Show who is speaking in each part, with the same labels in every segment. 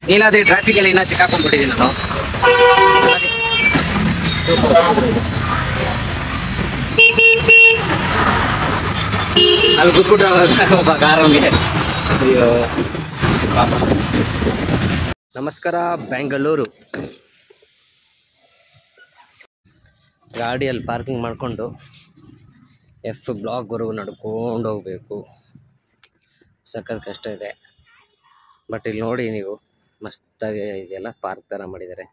Speaker 1: Neeladri traffic ಅಲ್ಲಿ ಇನ್ನ ಸಿಕ್ಕಾಕೊಂಡ್ಬಿಟ್ಟಿದ್ದೀನಿ ನಾನು. ಅಲ್ಲಿ ಕೂತ್ಬಿಟ್ಟು ಒಬ್ಬ ಕಾರವ್ನಿಗೆ ಅಯ್ಯೋ ಪಾಪ. ನಮಸ್ಕಾರ ಬೆಂಗಳೂರು. ಗಾಡಿಯಲ್ಲಿ ಪಾರ್ಕಿಂಗ್ ಮಾಡಿಕೊಂಡು ಎಫ್ ಬ್ಲಾಕ್ವರೆಗೂ ನಡ್ಕೊಂಡು ಹೋಗಬೇಕು. ಸಖತ್ ಕಷ್ಟ ಇದೆ. ಬಟ್ ಇಲ್ಲಿ ನೋಡಿ ನೀವು, ಮಸ್ತಾಗಿ ಇದೆಲ್ಲ ಪಾರ್ಕ್ ಥರ ಮಾಡಿದ್ದಾರೆ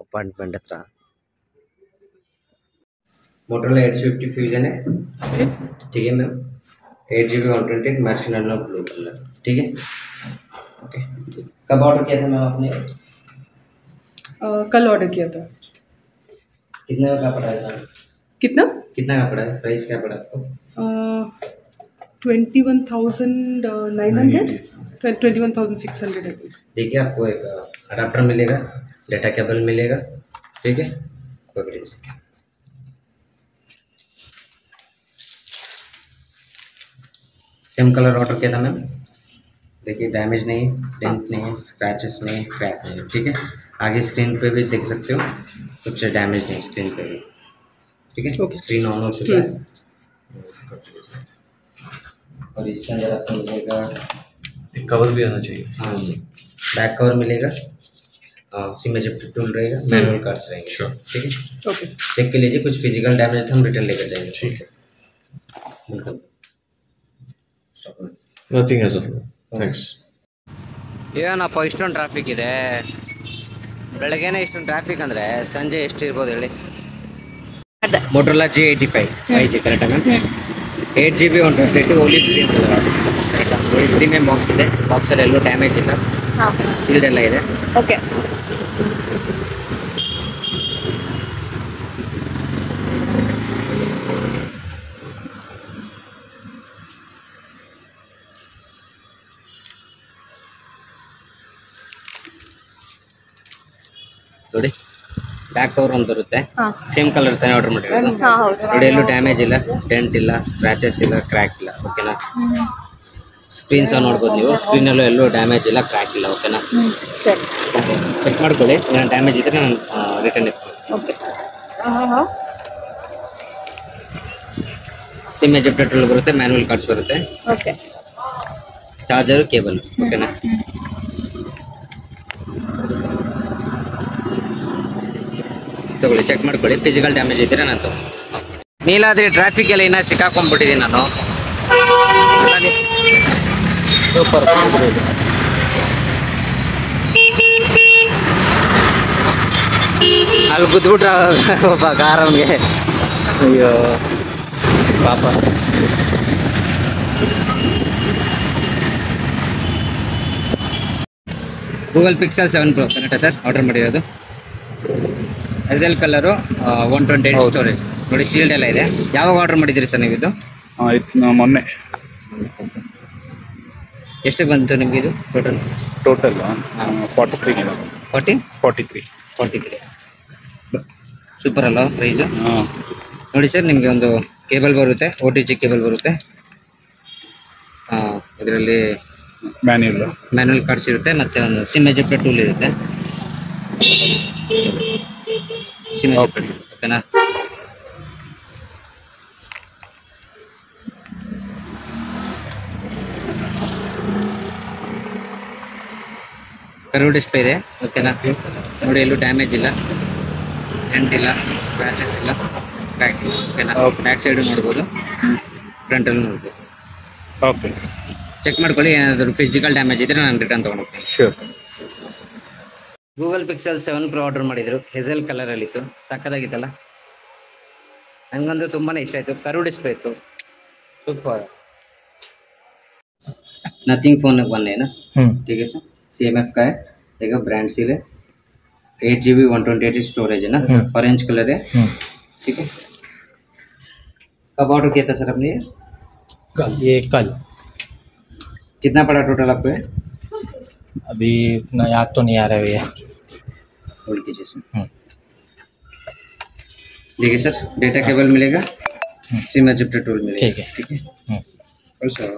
Speaker 1: ಅಪಾರ್ಟ್ಮೆಂಟ್ ಹತ್ರ. मोटरोला 850 फ्यूजन है, ठीक है ma'am. 8GB 128 maximum blue colour, ठीक है। ओके, कब ऑर्डर किया था मैम आपने?
Speaker 2: कल ऑर्डर किया था।
Speaker 1: कितने का पड़ा है?
Speaker 2: कितना
Speaker 1: का पड़ा है? प्राइस क्या पड़ा आपको?
Speaker 2: 21,900 21,600 है।
Speaker 1: देखिए आपको एक अडाप्टर मिलेगा, डेटा केबल मिलेगा, ठीक है। पकड़िए। सेम कलर ऑर्डर किया था मैम। देखिए डैमेज नहीं, डेंट नहीं, स्क्रैचेस नहीं, क्रैक नहीं, ठीक है। आगे स्क्रीन पे भी देख सकते हो कुछ डैमेज नहीं स्क्रीन पे भी, ठीक है। स्क्रीन ऑन हो चुका है। और इसके अंदर आपको मिलेगा
Speaker 3: एक कवर भी आना चाहिए।
Speaker 1: हाँ जी, बैक कवर मिलेगा, सिम एजेक्टर टूल रहेगा, मैनुअल कार्ड्स रहेंगे,
Speaker 3: श्योर,
Speaker 1: ठीक है।
Speaker 2: ओके,
Speaker 1: चेक कर लीजिए, कुछ फिजिकल डैमेज है हम रिटर्न लेकर जाएंगे,
Speaker 3: ठीक है।
Speaker 1: Welcome.
Speaker 3: Nothing as of now. Thanks.
Speaker 1: ಏನಪ್ಪ ಇಷ್ಟೊಂದು ಟ್ರಾಫಿಕ್ ಇದೆ. ಬೆಳಗ್ಗೆನೇ ಇಷ್ಟೊಂದು ಟ್ರಾಫಿಕ್ ಅಂದರೆ ಸಂಜೆ ಎಷ್ಟು ಇರ್ಬೋದು ಹೇಳಿ. Motorola G85 5G ಕರೆಕ್ಟಾ ma'am? 8GB 128 only green colour ಕರೆಕ್ಟಾ? ಪ್ರೀಮಿಯಂ ಬಾಕ್ಸ್ ಇದೆ, ಬಾಕ್ಸಲ್ಲಿ ಎಲ್ಲೂ ಡ್ಯಾಮೇಜ್ ಇಲ್ಲ, ಸೀಲ್ಡ್ ಎಲ್ಲ ಇದೆ.
Speaker 4: ಓಕೆ,
Speaker 1: ನೋಡಿ ಬ್ಯಾಕ್ ಕವರ್ ಒಂದು ಬರುತ್ತೆ, ಸೇಮ್ ಕಲರ್ ತಾನೇ ಆರ್ಡರ್ ಮಾಡಿರೋದು. ನೋಡಿ ಎಲ್ಲೂ ಡ್ಯಾಮೇಜ್ ಇಲ್ಲ, ಡೆಂಟ್ ಇಲ್ಲ, ಸ್ಕ್ರಾಚಸ್ ಇಲ್ಲ, ಕ್ರ್ಯಾಕ್ ಇಲ್ಲ, ಓಕೆನಾ. ಸ್ಕ್ರೀನ್ ಸಹ ನೋಡ್ಬೋದು ನೀವು, ಸ್ಕ್ರೀನಲ್ಲೂ ಎಲ್ಲೂ ಡ್ಯಾಮೇಜ್ ಇಲ್ಲ, ಕ್ರ್ಯಾಕ್ ಇಲ್ಲ, ಓಕೆನಾ.
Speaker 4: ಸರಿ,
Speaker 1: ಚೆಕ್ ಮಾಡ್ಕೊಳ್ಳಿ, ನಾನು ಡ್ಯಾಮೇಜ್ ಇದ್ದರೆ ನಾನು ರಿಟರ್ನ್ ಇರ್ತೀನಿ.
Speaker 4: ಓಕೆ.
Speaker 1: ಸಿಮ್ ಎಜೆಕ್ಟರ್ ಟೂಲ್ ಬರುತ್ತೆ, ಮ್ಯಾನುವಲ್ ಕಾರ್ಡ್ಸ್ ಬರುತ್ತೆ,
Speaker 4: ಓಕೆ.
Speaker 1: ಚಾರ್ಜರು, ಕೇಬಲ್, ಓಕೆನಾ. ತಗೊಳ್ಳಿ, ಚೆಕ್ ಮಾಡ್ಕೊಳ್ಳಿ, ಫಿಸಿಕಲ್ ಡ್ಯಾಮೇಜ್ ಇದ್ದರೆ ನಾನು ತಗೊಂಡು. ನೀಲಾದ್ರಿ ಟ್ರಾಫಿಕ್ ಎಲ್ಲ ಇನ್ನೂ ಸಿಕ್ಕಾಕೊಂಡ್ಬಿಟ್ಟಿದ್ದೀನಿ ನಾನು. ಸೂಪರ್ ಅಲ್ಲಿ ಕೂತ್ಬಿಟ್ರ ಒಬ್ಬ ಕಾರವ್ನಿಗೆ ಅಯ್ಯೋ ಪಾಪ. ಗೂಗಲ್ ಪಿಕ್ಸೆಲ್ 7 Pro ಕರೆಕ್ಟಾ ಸರ್ ಆರ್ಡರ್ ಮಾಡಿರೋದು? Yes L colour, 128 storage. ನೋಡಿ ಶೀಲ್ಡ್ ಎಲ್ಲ ಇದೆ. ಯಾವಾಗ ಆರ್ಡರ್ ಮಾಡಿದ್ದೀರಿ ಸರ್ ನೀವು ಇದು?
Speaker 3: ಮೊನ್ನೆ.
Speaker 1: ಎಷ್ಟಕ್ಕೆ ಬಂತು ನಿಮಗೆ ಇದು ಟೋಟಲ್? 43 ಸೂಪರ್ ಅಲ್ಲ ಪ್ರೈಸು? ನೋಡಿ ಸರ್, ನಿಮಗೆ ಒಂದು ಕೇಬಲ್ ಬರುತ್ತೆ, OTG ಕೇಬಲ್ ಬರುತ್ತೆ, ಇದರಲ್ಲಿ ಮ್ಯಾನುವಲ್ ಕಾರ್ಡ್ಸ್ ಇರುತ್ತೆ, ಮತ್ತು ಒಂದು ಸಿಮ್ ಎಜೆಕ್ಟರ್ ಟೂಲ್ ಇರುತ್ತೆ. ಸಿಮ್ ಎಜೆಕ್ಟರ್, ಓಕೆನಾ. ಕರ್ವ್ ಡಿಸ್ಪ್ಲೇ ಇದೆ, ಓಕೆನಾ. ನೋಡಿ ಎಲ್ಲೂ ಡ್ಯಾಮೇಜ್ ಇಲ್ಲ, ಡೆಂಟ್ ಇಲ್ಲ, ಸ್ಕ್ರಾಚಸ್ ಇಲ್ಲ, ಕ್ರ್ಯಾಕ್ ಇಲ್ಲ, ಓಕೆನಾ. ಬ್ಯಾಕ್ ಸೈಡು ನೋಡ್ಬೋದು, ಫ್ರಂಟಲ್ಲೂ ನೋಡ್ಬೋದು.
Speaker 3: ಓಕೆ,
Speaker 1: ಚೆಕ್ ಮಾಡ್ಕೊಳ್ಳಿ, ಏನಾದರೂ ಫಿಸಿಕಲ್ ಡ್ಯಾಮೇಜ್ ಇದ್ದರೆ ನಾನು ರಿಟರ್ನ್ ತೊಗೊಂಡೋಗ್ತೀನಿ.
Speaker 3: Sure.
Speaker 1: Google Pixel 7 Pro order ಮಾಡಿದ್ರು, ಹೆಸಲ್ ಕಲರಲ್ಲಿತ್ತು, ಸಕ್ಕತ್ತಾಗಿತ್ತಲ್ಲ. ನನಗಂತೂ ತುಂಬಾ ಇಷ್ಟ ಆಯಿತು. ಕರ್ವ್ ಡಿಸ್ಪ್ಲೇ ಇತ್ತು, ಸೂಪರ್. नथिंग फोन वन है ना, ठीक है सर। CMF का है, देखो ब्रांड सील है, 8GB 128 स्टोरेज है ना, ऑरेंज कलर है, ठीक है। कब ऑर्डर किया था सर आपने ये?
Speaker 5: कल।
Speaker 1: कितना पड़ा टोटल आपको?
Speaker 5: अभी इतना याद तो नहीं आ रहा है भैया।
Speaker 1: होल्ड कीजिए सर। देखिए सर, डेटा केबल मिलेगा, सिम एजेक्टर टूल मिलेगा,
Speaker 5: ठीक है,
Speaker 1: ठीक है। और सर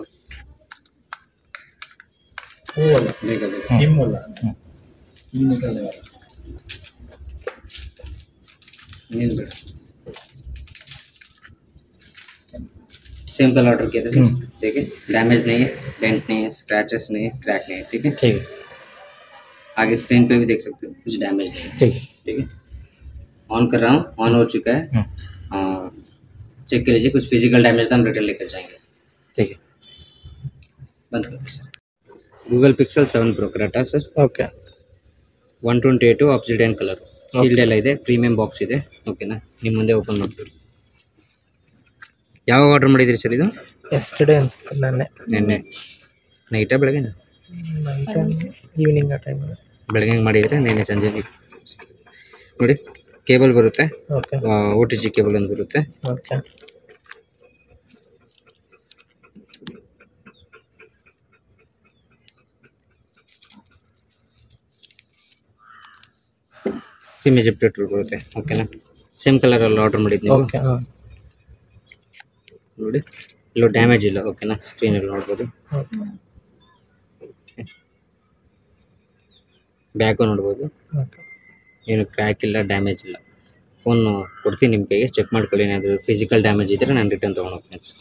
Speaker 5: वो वाला
Speaker 1: देखो
Speaker 5: सिम वाला
Speaker 1: ನೀನು ಬೇಡ सेम कलर ऑर्डर किया था ठीक है, डैमेज नहीं है, डेंट नहीं है, स्क्रैचेस नहीं है, क्रैक नहीं है, ठीक है।
Speaker 5: ठीक है
Speaker 1: आगे स्क्रीन पे भी देख सकते हो कुछ डैमेज नहीं है,
Speaker 5: ठीक है
Speaker 1: ठीक है। ऑन कर रहा हूँ, ऑन हो चुका है। चेक कर लीजिए, कुछ फिजिकल डैमेज था हम रिटर्न लेकर जाएंगे,
Speaker 5: ठीक है
Speaker 1: बंद कर सर। गूगल पिक्सल 7 Pro ಕರೆಕ್ಟಾ ಸರ್?
Speaker 5: ಓಕೆ
Speaker 1: 128 ಆಬ್ಸಿಡಿಯನ್ ಕಲರ್, ಸೀಲ್ಡ್ ಎಲ್ಲ ಇದೆ, ಪ್ರೀಮಿಯಂ ಬಾಕ್ಸ್ ಇದೆ, ಓಕೆನಾ? ನಿಮ್ಮ ಮುಂದೆ ಓಪನ್ ಮಾಡ್ತೀವಿ. ಯಾವಾಗ ಆರ್ಡರ್ ಮಾಡಿದಿರಿ ಸರ್ ಇದು?
Speaker 5: ಎಸ್ಟರ್ಡೇ ಅನ್ಸುತ್ತೆ,
Speaker 1: ನಿನ್ನೆ ನೈಟಾ ಬೆಳಗ್ಗೆ?
Speaker 5: ಈವ್ನಿಂಗ್ ಆ ಟೈಮ್.
Speaker 1: ಬೆಳಗ್ಗೆ ಮಾಡಿದರೆ ನಿನ್ನೆ ಸಂಜೆ ನೋಡಿ. ಕೇಬಲ್ ಬರುತ್ತೆ,
Speaker 5: ಓಕೆ
Speaker 1: OTG ಕೇಬಲ್ ಒಂದು ಬರುತ್ತೆ.
Speaker 5: ಓಕೆ
Speaker 1: ಸಿಮ್ ಎಜೆಪ್ಟರ್ ಬರುತ್ತೆ, ಓಕೆನಾ? ಸೇಮ್ ಕಲರಲ್ಲಿ ಆರ್ಡರ್ ಮಾಡಿದ್ದು ನೀವು
Speaker 5: ಓಕೆ ಹಾಂ
Speaker 1: ನೋಡಿ, ಇಲ್ಲೂ ಡ್ಯಾಮೇಜ್ ಇಲ್ಲ, ಓಕೆನಾ? ಸ್ಕ್ರೀನಲ್ಲಿ ನೋಡ್ಬೋದು,
Speaker 5: ಓಕೆ
Speaker 1: ಬ್ಯಾಕು ನೋಡ್ಬೋದು,
Speaker 5: ಓಕೆ
Speaker 1: ಏನು ಕ್ರ್ಯಾಕ್ ಇಲ್ಲ, ಡ್ಯಾಮೇಜ್ ಇಲ್ಲ. ಫೋನು ಕೊಡ್ತೀನಿ ನಿಮ್ಮ ಕೈಗೆ, ಚೆಕ್ ಮಾಡ್ಕೊಳ್ಳಿ. ಏನಾದರೂ ಫಿಸಿಕಲ್ ಡ್ಯಾಮೇಜ್ ಇದ್ದರೆ ನಾನು ರಿಟರ್ನ್ ತೊಗೊಂಡು ಹೋಗ್ತೀನಿ ಸರ್.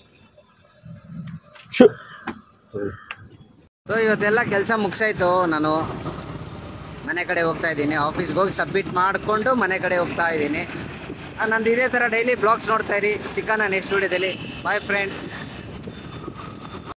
Speaker 1: ಸೊ ಇವತ್ತೆಲ್ಲ ಕೆಲಸ ಮುಗಿಸಾಯ್ತು, ನಾನು ಮನೆ ಕಡೆ ಹೋಗ್ತಾ ಇದ್ದೀನಿ. ಆಫೀಸ್ಗೆ ಹೋಗಿ ಸಬ್ಮಿಟ್ ಮಾಡಿಕೊಂಡು ಮನೆ ಕಡೆ ಹೋಗ್ತಾ ಇದ್ದೀನಿ. ನಂದು ಇದೇ ಥರ ಡೈಲಿ ಬ್ಲಾಗ್ಸ್ ನೋಡ್ತಾ ಇರಿ. ಸಿಗೋಣ ನೆಕ್ಸ್ಟ್ ವೀಡಿಯೋದಲ್ಲಿ. Bye friends.